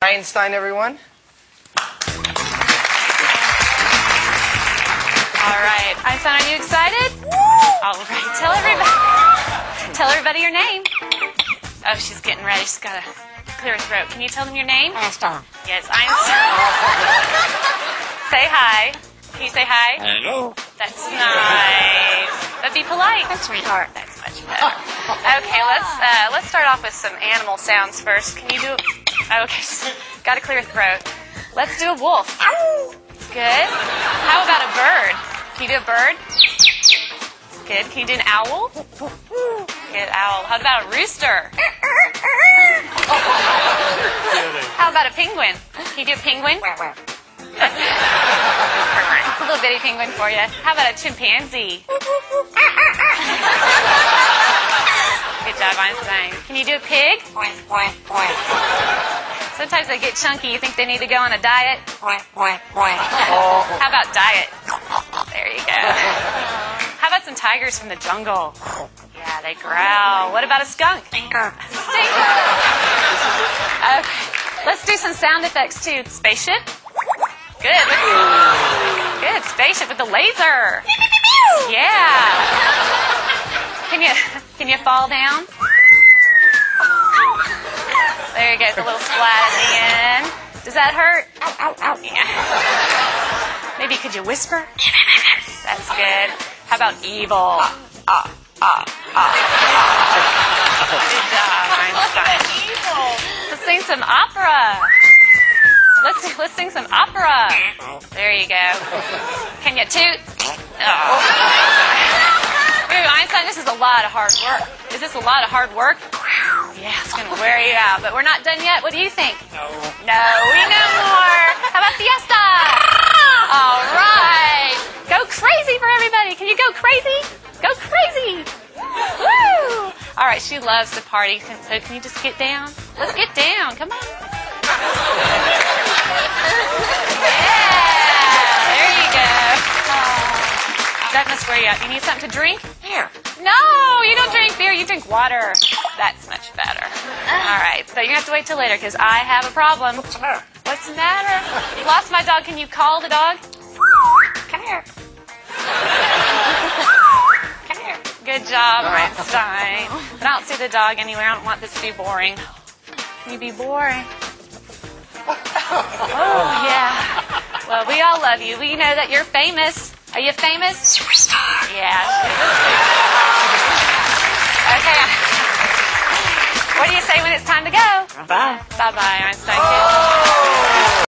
Einstein, everyone. All right. Einstein, are you excited? All right. Tell everybody your name. Oh, she's getting ready. She's got to clear her throat. Can you tell them your name? Einstein. Yes, Einstein. Say hi. Can you say hi? Hello. That's nice. But be polite. That's sweetheart. That's much better. Okay, let's start off with some animal sounds first. Can you do? Okay, got to clear your throat. Let's do a wolf. Good. How about a bird? Can you do a bird? Good. Can you do an owl? Good, owl. How about a rooster? How about a penguin? Can you do a penguin? It's a little bitty penguin for you. How about a chimpanzee? Good job, Einstein. Can you do a pig? Sometimes they get chunky. You think they need to go on a diet? How about diet? There you go. How about some tigers from the jungle? Yeah, they growl. What about a skunk? Stinker. Stinker. Okay. Let's do some sound effects too. Spaceship. Good. Good. Spaceship with the laser. Yeah. Can you fall down? There you go. It's a little splat at the end. Does that hurt? Yeah. Maybe could you whisper? That's good. How about evil? Good job, Einstein. Let's sing some opera. Let's sing some opera. There you go. Can you toot? Oh. Ooh, Einstein, this is a lot of hard work. Is this a lot of hard work? Yeah, it's going to wear you out. But we're not done yet. What do you think? No, we know more. How about fiesta? All right. Go crazy for everybody. Can you go crazy? Go crazy. Woo! All right, she loves to party. So can you just get down? Let's get down. Come on. Yeah, there you go. That must wear you out. You need something to drink? Here. No, you don't drink beer. You drink water. That's much better. All right, so you're going to have to wait till later because I have a problem. What's the matter? What's the matter? You lost my dog. Can you call the dog? Come here. Come here. Good job, Einstein. But I don't see the dog anywhere. I don't want this to be boring. Can you be boring? Oh, yeah. Well, we all love you. We know that you're famous. Are you famous? Superstar. Yeah. Okay. What do you say when it's time to go? Bye. Bye-bye, Einstein.